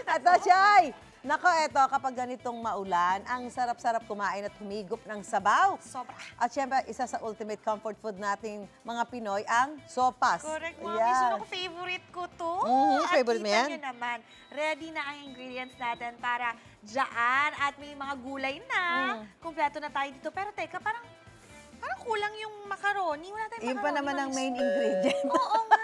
Ito, Chay! Nako, eto, kapag ganitong maulan, ang sarap-sarap kumain at humigop ng sabaw. Sobra. At syempre, isa sa ultimate comfort food nating mga Pinoy, ang sopas. Correct, Mami. Ayan. So, favorite ko to. At Favorite mo kita yan? nyo naman, ready na ang ingredients natin para dyan. At may mga gulay na. Kumpleto na tayo dito. Pero teka, parang kulang yung macaroni. Wala tayong Yun macaroni. pa naman ang Mami. main ingredient. Oo nga.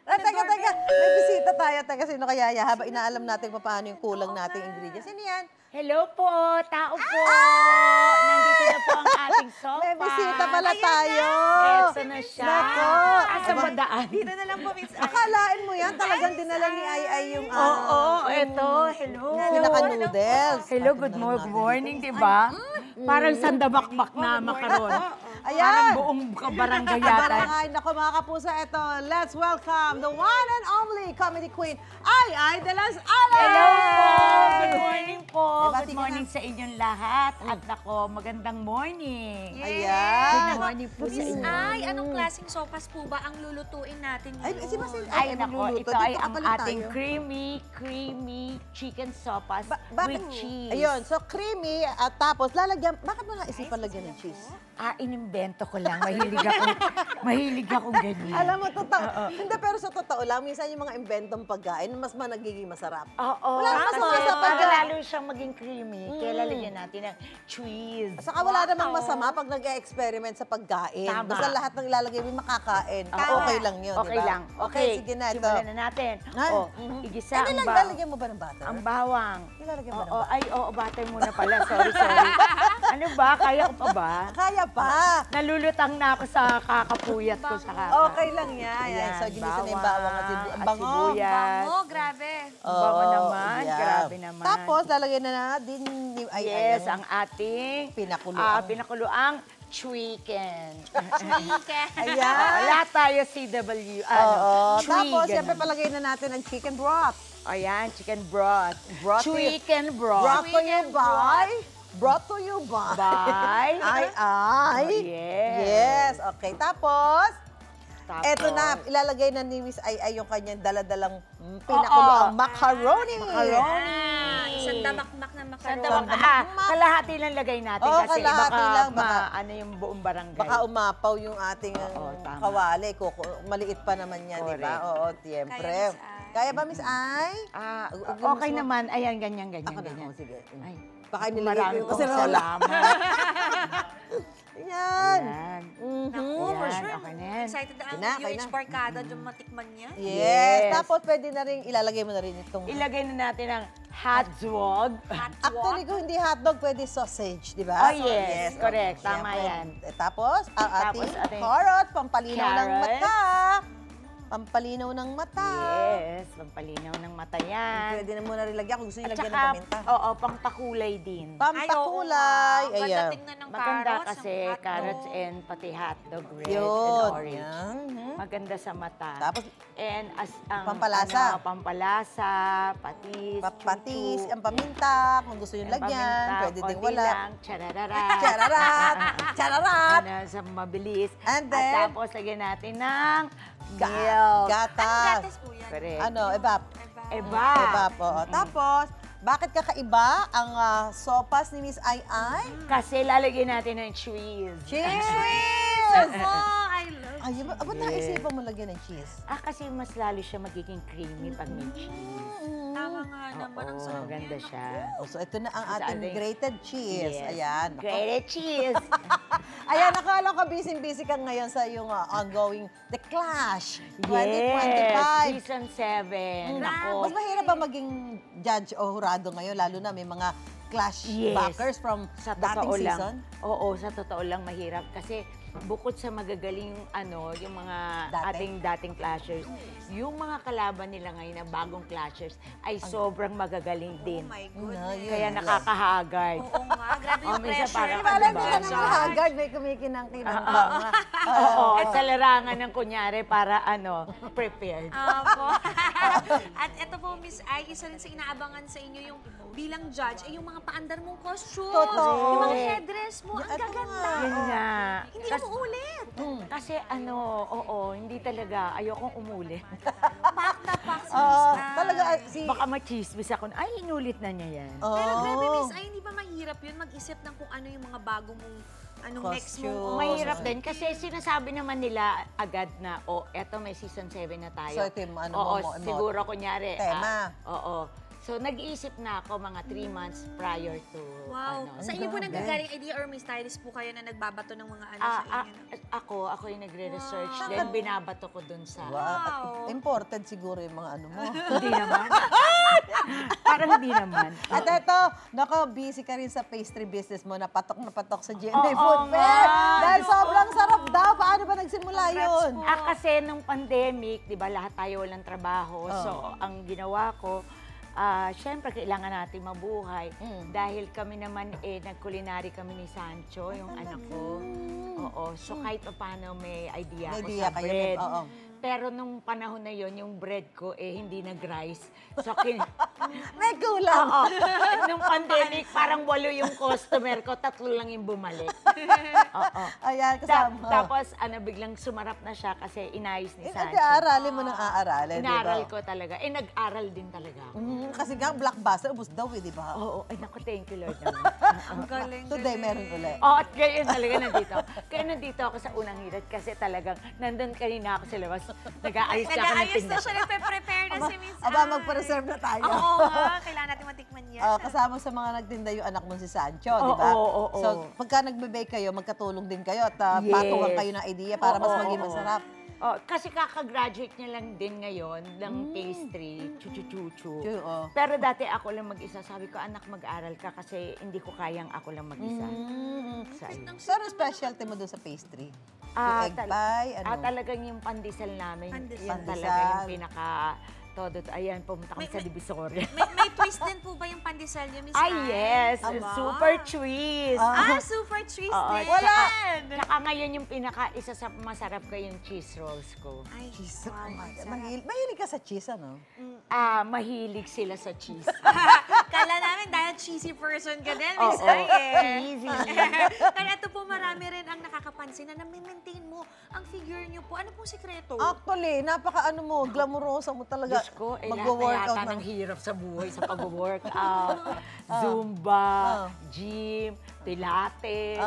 Teka. May bisita tayo. Teka, sino kaya yan? Habang inaalam natin kung paano yung kulang nating ingredients. Sino yan? Hello po, tao po. Nandito na po ang ating sofa. May bisita pala Ayan tayo. Eto na siya. Nako. Asa ba daan? Dito na lang po, Miss Ay. Akalain mo yan, talagang dinala ni Ay yung Oo, eto. Hello. pinaka-noodles. Hello, good morning, di ba? Parang sandabakbak na makaron. Ayan. Parang buong barangay yata. Barangay, nako mga kapusa, ito, let's welcome the one and only comedy queen, Ay de las Alas! Hello po! Good morning po! Bati Good ka morning sa inyong lahat. At nako, magandang morning. Ayan. Good morning po sa Miss inyo. Ay, anong klaseng sopas po ba ang lulutuin natin Ay, ngayon? si Basil, Ay, nako, magluluto. ito ay Dito ang kapalit ating tayo. creamy chicken sopas Bakit? with cheese. Ayun, so creamy, at tapos lalagyan, bakit mo naisipan lagyan ng cheese? Inimbento ko lang. Mahilig akong ganyan. Alam mo, totoo. Hindi, pero sa totoo lang, minsan yung mga inventong pagkain, mas nagiging masarap. Oo. Wala namang masama sa Para pagkain. lalo siyang maging creamy, kaya lalagyan natin ng cheese. Saka wala namang masama pag nag-experiment sa pagkain. Tama. Basta lahat ng ilalagay mo makakain. Oo. Okay lang yun, Okay di ba? lang. Okay, sige na ito. simulan na natin. Ay, Igisa Ano ang lang, lalagyan mo ba ng butter? Ang bawang. Ilalagyan mo ng Oo, butter? butter muna pala. Sorry. Ano ba? Kaya ko pa ba? Kaya pa. Nalulutang na ako sa kakapuyat ko sa kaka. Okay lang yan. Ayan, So, ginisa na yung bawang at at bango. sibuyas. Oh, grabe. Bango naman. yeah. Grabe naman. Tapos, lalagyan na natin yes, ang ating pinakuluang. pinakuluang chicken. Chicken. Ayan. Lahat tayo CW. Oo. Chewy, Tapos, ganun. siyempre, palagay na natin ang chicken broth. Ayan, chicken broth. Broth to you. Chicken broth. Brought to you by... Brought to you by... By... Ay. Yes. Yes. Okay. Tapos, Tapos, eto na, ilalagay na ni Miss Ay yung kanyang daladalang pinakuluang macaroni. Isang damakmak na macaroni. Santa kalahati lang lagay natin Oo, kasi kalahati baka, lang, baka- ano yung buong barangay. Baka umapaw yung ating Oo, tama. kawali. Maliit pa naman yan, di ba? Correct. Oo, siyempre. Kaya, Miss Ay. Kaya ba, Miss Ay? Okay naman. Ayan, ganyan. Ako na, ganyan. sige. Ay, Baka nilagay maraming ko pong sa rola. salamat. Yan. Ayan. Naku, for Yan, sure. okay na yan. Excited na ang Okay na. UH Barkada dyan matikman niya. Yes. Yes. Tapos pwede na rin, ilalagay mo na rin itong... Ilagay na natin ang hot dog. Actually, kung hindi hotdog, pwede sausage, di ba? Oh, yes. Correct. Tama Siyempre. yan. Tapos, ang Tapos, ating ating carrot, pampalinaw ng carrot. mata. Pampalinaw ng mata. Yes, pampalinaw ng mata yan. Pwede na muna rin lagyan kung gusto nyo At lagyan ng saka, paminta. oo, pangpakulay din. Pampakulay. Ganda Ayan. tingnan ng Maganda carrots, kasi ng hotdog. carrots and pati hotdog red and Yun. orange. Yan. Maganda sa mata. Tapos, and as ang Pampalasa. pampalasa, patis, patis, chuchu, ang paminta, kung gusto nyo ang lagyan, paminta, pwede din konti wala. lang, chararara. Chararat! Chararat! Ano, sa mabilis. And At then, tapos, lagyan natin ng milk. gatas. Gatas po yan. Correct. Ano, evap. Eba. Evap, oo. Tapos, bakit kakaiba ang sopas ni Miss Ay? Kasi lalagyan natin ng cheese. Cheese! Oh, I love Ay, ba't naisipan mo lagyan ng cheese? Kasi mas lalo siya magiging creamy pag may cheese. Tama nga naman ang Oo, sarap. maganda siya. Oh, so, ito na ang Sa ating ating- grated cheese. Yes. Ayan. Grated cheese. Ayan, nakala ko busy-busy ka ngayon sa yung ongoing The Clash 2025. Yes, season 7. Nako. Mas mahirap ba maging judge o hurado ngayon, lalo na may mga Clash Yes. backers from Sa dating totoo lang. season? Oo, sa totoo lang mahirap. Kasi bukod sa magagaling, yung mga dating clashers, yung mga kalaban nila ngayon na bagong clashers ay sobrang magagaling din. Oh my No, goodness. yun Kaya lang. nakakahagard. Oo nga, grabe yung minsan pressure. parang Di ba, alam Diba? nila naman haggard, may kumikinang-kinang pa nga. Oo, at sa larangan ng kunyari para prepared. Apo. At ito po, Miss Ay, isa rin sa inaabangan sa inyo yung bilang judge ay yung mga paandar mong costume. Totoo. Yung mga headdress mo, ang Ito gaganda. nga. Yun nga. Hindi na uulit. Kasi hindi talaga, ayokong umuli. Pack na pack si Oo, Miss Ay. Baka machismis ako. Ay, inulit na niya yan. Oo. Pero grabe, Miss Ay, hindi ba mahirap yun mag-isip ng kung ano yung mga bago mong, next Costume. mong Mahirap din kasi sinasabi naman nila agad na, eto may season 7 na tayo. So, ito yung ano Oo, mo, siguro kunyari. tema. Oo. So, nag-iisip na ako mga 3 months prior to, Wow. ano. Sa inyo po nanggagaling idea or may stylist po kayo na nagbabato ng mga ano sa inyo? Ako yung nagre-research, Wow. then binabato ko dun sa... Wow. At imported siguro yung mga ano mo. Hindi naman. Parang hindi naman. At eto, busy ka rin sa pastry business mo, na patok sa GMA Oo Food nga. Fair. Dahil sobrang sarap daw. Paano ba nagsimula yun? Kasi nung pandemic, di ba, lahat tayo walang trabaho. Oh. So, ang ginawa ko, syempre, kailangan natin mabuhay. Dahil kami naman, nag-culinary kami ni Sancho, yung anak ko. Oo. So, kahit pa paano may idea May ako idea sa kayo, bread. oo. Pero nung panahon na yon yung bread ko, hindi nag-rise. So, May kulang. Oo. Nung pandemic, parang 8 yung customer ko, 3 lang yung bumalik. Oo. Ayan, kasama. Tapos, biglang sumarap na siya kasi inayos ni Sancho. Aaralin mo ng aaralin, di ba? Inaral ko talaga. Nag-aral din talaga ako. Kasi nga, blockbuster, ubus daw, di ba? Oo. Ay, naku, thank you, Lord. naman. Ang galing. Today, meron ulit. At kaya talaga nandito. Kaya nandito ako sa unang hirit kasi talagang nandun kanina ako sa labas. Nag-aayos ka ako ng Nag-aayos na tinda. siya, nagpe-prepare na si Miss Aba, Ay. magpa-reserve na tayo. Oo nga, kailangan natin matikman yan. Kasama sa mga nagtinda yung anak mo si Sancho, di ba? Oo. So, pagka nagbe-bake kayo, magkatulong din kayo at Yes. patungan kayo ng idea para mas Oo, maging oo. masarap. Kasi kaka-graduate niya lang din ngayon ng pastry, chuchu-chuchu. Oo. Pero dati ako lang mag-isa. Sabi ko, anak, mag-aral ka kasi hindi ko kayang ako lang mag-isa. Sa iyo. Pero specialty mo doon sa pastry? Yung egg tal- pie, ano? talagang yung pandesal namin. Pandesal. Yan talaga Pandesal. yung pinaka... Todo. Ayan, pumunta kami May- sa Divisoria. May twist din po ba yung pandesal niyo, Miss Ay, Ay? yes! Aba. Super twist! Super twist Oo, din! Tsaka ngayon yung isa sa masarap ko yung cheese rolls ko. Ay, Cheese. wow, ang sarap. Mahilig ka sa cheese, ano? Mahilig sila sa cheese. Kala namin dahil cheesy person ka din, Miss Oo, Ay eh. cheesy. Pero ito po, marami rin ang nakakapansin na nami-maintain mo ang figure niyo po. Ano pong sikreto? Actually, glamurosa mo talaga. Diyos ko, lahat na Magwo-workout yata ng ng hirap sa buhay, sa pag-workout, Zumba, gym, Pilates,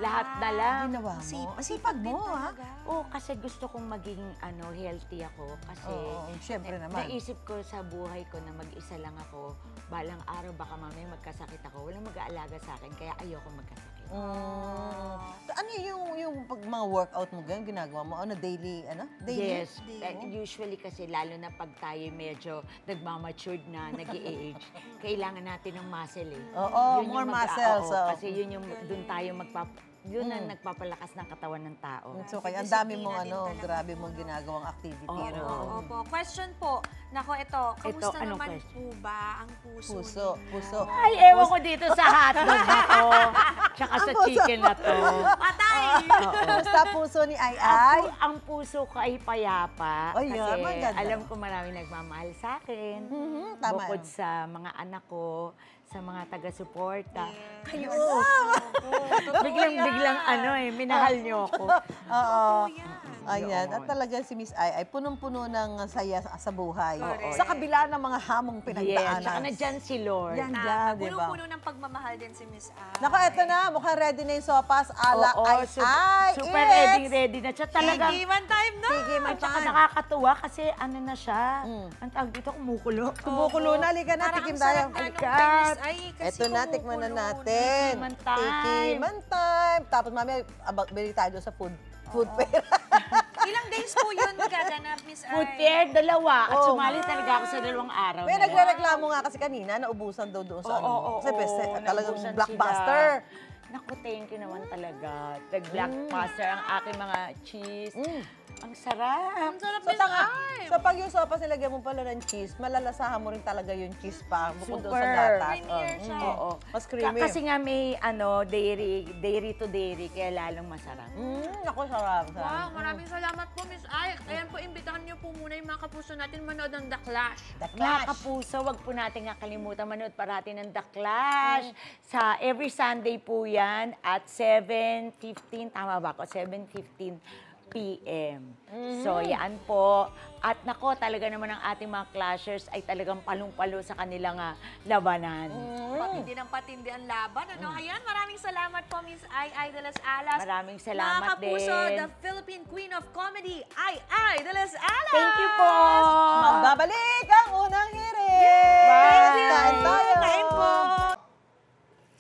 lahat na lang. Ginawa mo. Masipag mo, ha? Oo, kasi gusto kong maging healthy ako. Kasi Siyempre naman. naisip ko sa buhay ko na mag-isa lang ako. Balang araw baka mamaya magkasakit ako. Walang mag-aalaga sa akin, kaya ayoko magkasakit. Ano yung pag mga workout mo ganyan, ginagawa mo? Ano, daily, Daily? Yes. Usually kasi lalo na pag tayo medyo nagmamatured na, nag-i-age, kailangan natin ng muscle eh. Oo, Yun yung more muscles. oo, Oo. kasi yun yung doon tayo yun ang nagpapalakas ng katawan ng tao. So, kaya ang dami mong Disiplina din talaga. grabe mong ginagawang activity. Oo. ano? Opo. Question po. Nako, ito. Kamusta anong naman question? po ba ang puso Puso, ninyo? puso. Ay, ewan ko dito sa hotdog na to, tsaka sa chicken na to. Patay! Kumusta puso ni Ay? Ang puso ko ay payapa. Ay, kasi yan, maganda. alam ko marami nagmamahal sa akin. Tama Bukod yun. sa mga anak ko, sa mga taga-suporta. Kayo. Biglang minahal niyo ako. Oo. yan. Ayan. Yun. At talaga si Miss Ay punong-puno ng saya sa buhay. Correct. Sa kabila ng mga hamong Yes, pinagdaanan. tsaka nandyan si Lord. Yan dyan, di ba? Punong-puno ng pagmamahal din si Miss Ay. Naku, eto na. Mukhang ready na yung sopas. Ala Ay. Super It's ready na siya. Talagang, Tigiman time na! Tigiman at saka time. nakakatuwa kasi na siya. Ang tawag dito, kumukulo. Kumukulo na. Halika na. Parang Tikim ang sarap tayo. nga nung Halika. kay Miss Ay, kasi Eto na. Tikman na kumukulo natin. Tikiman time. Tikiman time. Tapos mamaya, bili tayo doon sa food fair. Ilang days po yun magaganap, Miss Ay? Food fair, 2. At Oh. sumali talaga ako sa 2 araw. May na yan. nagre-reklamo nga kasi kanina, naubusan daw doon sa ano. Kasi talagang naubusan blockbuster. sila. Naku, thank you naman talaga. Nag-blockbuster ang aking mga cheese. Ang sarap. Ang sarap, So, Miss tanga, Ay! so pag yung sopas nilagyan mo pala ng cheese, malalasahan mo rin talaga yung cheese pa, bukod doon sa Super. gatas. Creamier siya. Oo. Mas creamy. Kasi nga may dairy to dairy, kaya lalong masarap. Ako sarap. Wow, maraming salamat po, Miss Ay. Ayan po, imbitahan niyo po muna yung mga kapuso natin manood ng The Clash. The Mga Clash. kapuso, wag po natin nga kalimutan manood parati ng The Clash. Sa every Sunday po yan at 7:15, tama ba ako? 7:15 p.m. So, yan po. At nako, talaga naman ang ating mga clashers ay talagang palong-palo sa kanilang labanan. Patindi ng patindi ang laban. Ano? Ayan, maraming salamat po, Miss Ai de las Alas. Maraming salamat Mga kapuso, din. the Philippine Queen of Comedy, Ai de las Alas. Thank you po! Magbabalik ang unang hirit! Bye! Kain tayo! Kain po!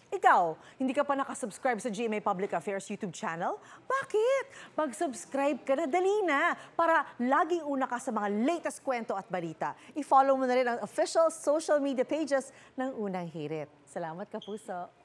Ikaw, hindi ka pa nakasubscribe sa GMA Public Affairs YouTube channel? Bakit? Mag-subscribe ka na, dali na, para laging una ka sa mga latest kwento at balita. I-follow mo na rin ang official social media pages ng Unang Hirit. Salamat, Kapuso!